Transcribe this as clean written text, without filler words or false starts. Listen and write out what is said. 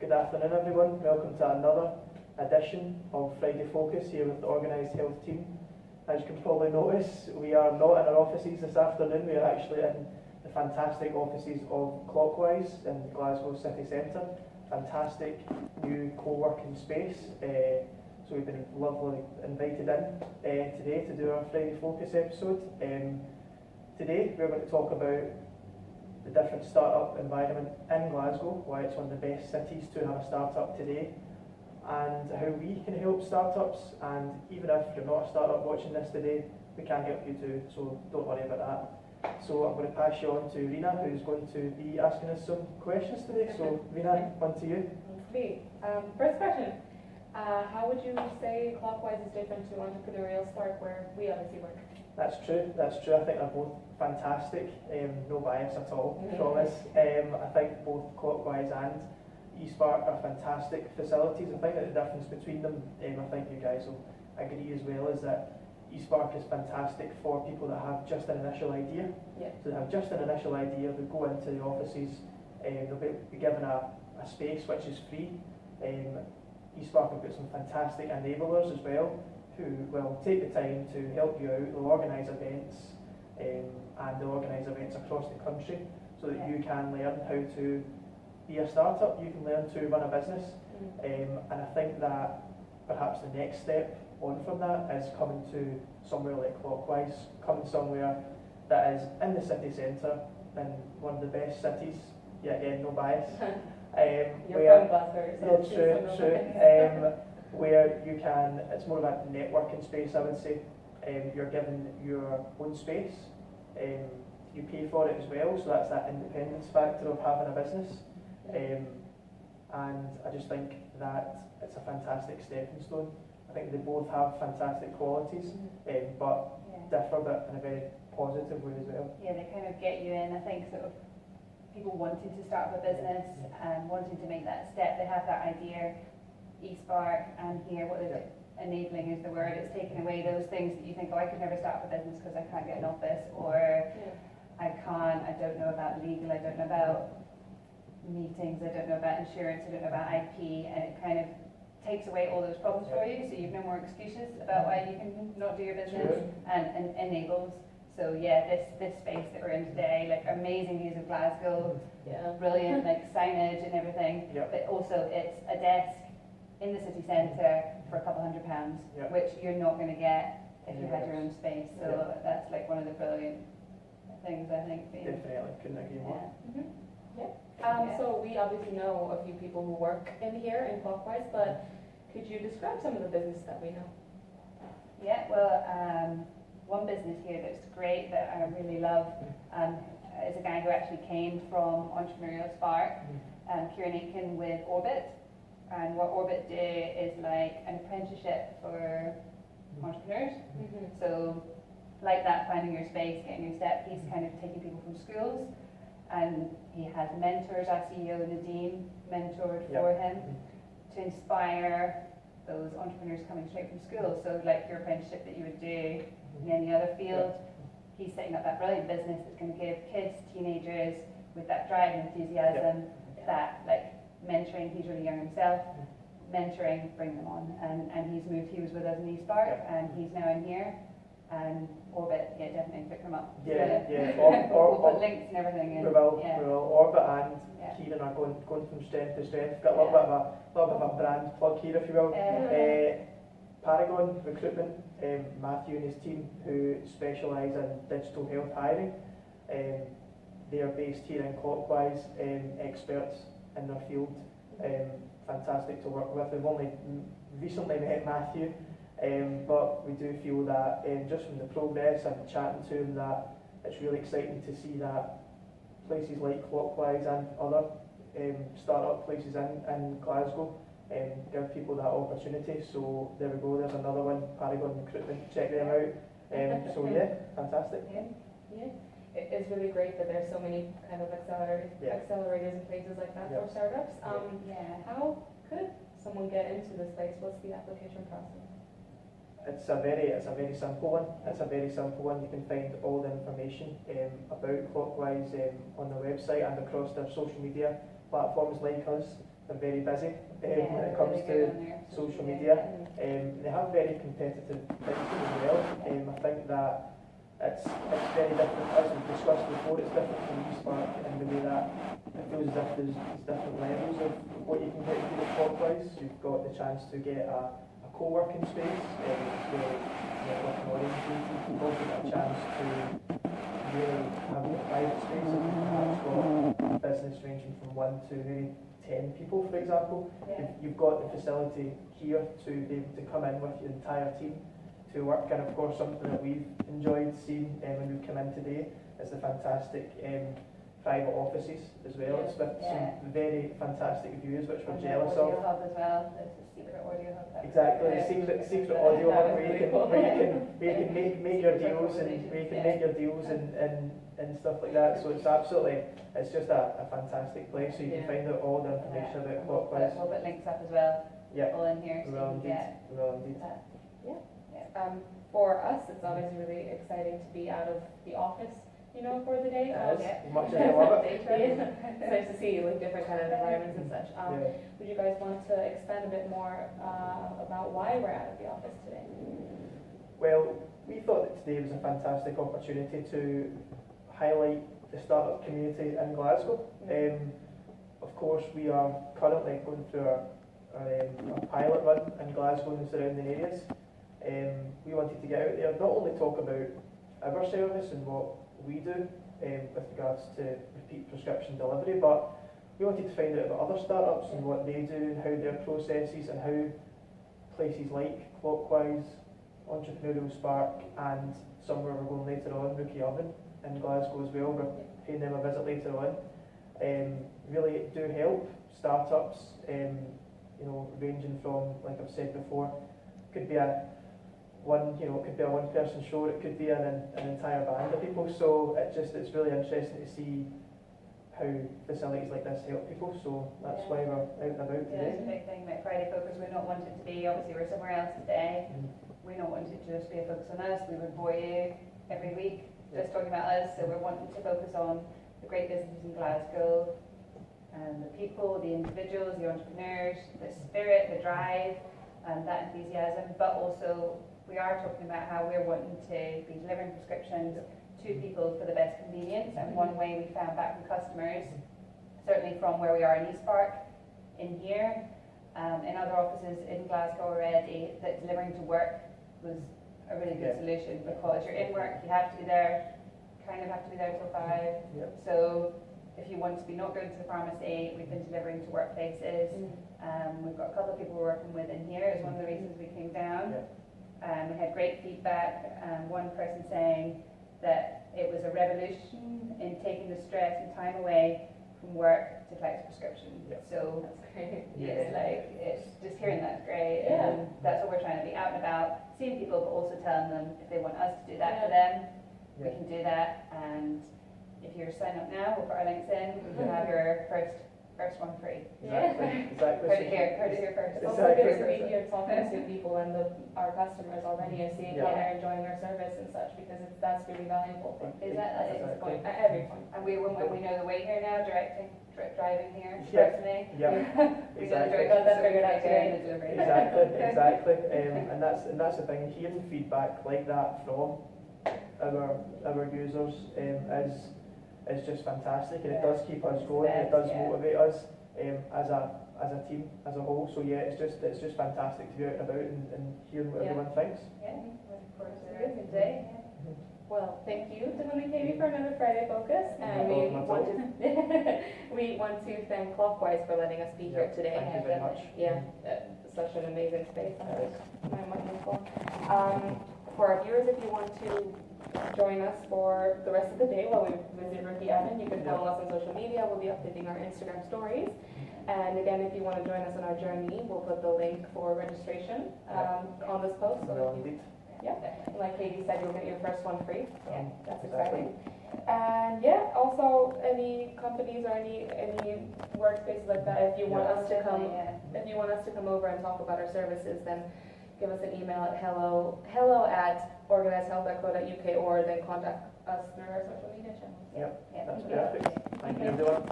Good afternoon everyone, welcome to another edition of Friday Focus here with the Organised Health team. As you can probably notice, we are not in our offices this afternoon, we are actually in the fantastic offices of Clockwise in Glasgow city centre. Fantastic new co-working space, so we've been lovely invited in today to do our Friday Focus episode. Today we're going to talk about the different startup environment in Glasgow, why it's one of the best cities to have a startup today, and how we can help startups. And even if you're not a startup watching this today, we can help you too, so don't worry about that. So I'm going to pass you on to Riina, who's going to be asking us some questions today. So Riina, on to you. Me. First question. How would you say Clockwise is different to Entrepreneurial Spark, where we obviously work? That's true. I think they're both fantastic. No bias at all, promise. I think both Clockwise and eSpark are fantastic facilities. I think that the difference between them, I think you guys will agree as well, is that eSpark is fantastic for people that have just an initial idea. Yeah. So they have just an initial idea, they go into the offices, they'll be given a space which is free. eSpark have got some fantastic enablers as well, who will take the time to help you out. They'll organise events, and they'll organise events across the country so that you can learn how to be a startup, you can learn to run a business. And I think that perhaps the next step on from that is coming to somewhere like Clockwise, coming somewhere that is in the city centre, in one of the best cities, yet again, no bias. You're from Glasgow, so true. Where you can, it's more of a networking space, I would say. You're given your own space, you pay for it as well, so that's that independence factor of having a business. And I just think that it's a fantastic stepping stone. I think they both have fantastic qualities, but differ, but in a very positive way as well. Yeah, they kind of get you in. I think sort of people wanting to start up a business and wanting to make that step, they have that idea. eSpark and here, what is it? Enabling is the word. It's taking away those things that you think, oh, I could never start up a business because I can't get an office, or I don't know about legal, I don't know about meetings, I don't know about insurance, I don't know about IP, and it kind of takes away all those problems for you, so you've no more excuses about why you can not do your business, and enables. So yeah, this space that we're in today, like amazing views of Glasgow, brilliant like signage and everything, but also it's a desk in the city centre for a couple £100, which you're not going to get if you had your own space. So that's like one of the brilliant things, I think. Definitely, couldn't agree more. So we obviously know a few people who work in here in Clockwise, but could you describe some of the business that we know? Yeah, well, one business here that's great that I really love is a guy who actually came from Entrepreneurial Spark, Kieran Aitken with Orbit. And what Orbit do is like an apprenticeship for entrepreneurs. So like that, finding your space, getting your step, he's kind of taking people from schools, and he has mentors. Our CEO Nadine mentored for him to inspire those entrepreneurs coming straight from school. So like your apprenticeship that you would do in any other field, he's setting up that brilliant business that's going to give kids, teenagers with that drive and enthusiasm, that like mentoring. He's really young himself, mentoring, bring them on, and he was with us in eSpark, and he's now in here, and Orbit, definitely pick them up. We'll put links and everything in. We will. Orbit and Kieran are going from strength to strength. Got a little bit of a brand plug here, if you will. Paragon Recruitment, Matthew and his team, who specialise in digital health hiring, they are based here in Clockwise, experts in their field, fantastic to work with. We've only recently met Matthew, but we do feel that just from the progress and chatting to him, that it's really exciting to see that places like Clockwise and other startup places in Glasgow give people that opportunity. So there we go, there's another one, Paragon Recruitment, check them out. So fantastic. It's really great that there's so many kind of accelerators and places like that for startups. How could someone get into this place? What's the application process? It's a very simple one. You can find all the information about Clockwise on the website and across their social media platforms like us are very busy when it comes to social media. They have very competitive pricing as well. I think that it's very different, as we've discussed before, it's different from eSpark in the way that it feels as if there's different levels of what you can get to do at Clockwise. You've got the chance to get a co-working space, where networking oriented. You've also got a chance to really have a private space if you've perhaps got a business ranging from 1 to maybe 10 people, for example. You've got the facility here to be able to come in with your entire team to work, and of course something that we've enjoyed seeing when we've come in today is the fantastic private offices as well. It's with some very fantastic views which we're jealous of. Audio hub as well. There's a secret audio hub. Exactly, the secret audio hub where you can make your deals and stuff like that. So it's just a fantastic place. So you can find out all the information about Clockwise. We'll put links up as well. All in here. So indeed. For us, it's obviously really exciting to be out of the office, for the day. Much as I love it. It's nice to see different kind of environments and such. Would you guys want to expand a bit more about why we're out of the office today? Well, we thought that today was a fantastic opportunity to highlight the startup community in Glasgow. Of course, we are currently going through our pilot run in Glasgow and the surrounding areas. We wanted to get out there, not only talk about our service and what we do with regards to repeat prescription delivery, but we wanted to find out about other startups and what they do and how their processes and how places like Clockwise, Entrepreneurial Spark, and somewhere we're going later on, RookieOven in Glasgow as well, we're paying them a visit later on, really do help startups, ranging from, like I've said before, could be it could be a one-person show, it could be an entire band of people. So it's really interesting to see how facilities like this help people. So that's why we're out and about today. It's a big thing about Friday Focus. We're not wanting to be, obviously we're somewhere else today. We're not wanting to just be a focus on us. We would bore you every week just talking about us. So we're wanting to focus on the great businesses in Glasgow, and the people, the individuals, the entrepreneurs, the spirit, the drive, and that enthusiasm, but also we are talking about how we're wanting to be delivering prescriptions to people for the best convenience. And one way we found back from customers, certainly from where we are in eSpark, in here, in other offices in Glasgow already, that delivering to work was a really good solution, because you're in work, you have to be there, till 5. So if you want to be not going to the pharmacy, we've been delivering to workplaces. We've got a couple of people we're working with in here, is one of the reasons we came down. We had great feedback. One person saying that it was a revolution in taking the stress and time away from work to collect a prescription. So that's great. It's just hearing that's great. And that's what we're trying to be out and about, seeing people, but also telling them if they want us to do that for them, we can do that. And if you're sign up now, we'll put our links in. You can have your first one free. Exactly. Heard it here first. It's also good to be here talking to people and our customers already and seeing how they're enjoying our service and such, because that's really valuable. Is that at this point? At every point. And we know the way here now, driving here personally. Exactly. Got that figured out today. Exactly. And that's the thing. Hearing feedback like that from our users is just fantastic, and it does keep us going, and it does motivate us as a team, as a whole. So it's just fantastic to be out and about and hearing what everyone thinks. Of course, it's a good day. Well, thank you, Dylan and Katie, for another Friday Focus, and we want to thank Clockwise for letting us be here today. Thank you very much. Such an amazing space. My mind is full. For our viewers, if you want to join us for the rest of the day while we visit RookieOven, you can follow us on social media. We'll be updating our Instagram stories. And again, if you want to join us on our journey, we'll put the link for registration on this post. Like Katie said, you'll get your first one free. That's exciting. And also any companies or any workspaces like that, if you want us to come over and talk about our services, then give us an email at hello@organizedhealth.co.uk, or then contact us through our social media channels. That's perfect. Thank you, everyone.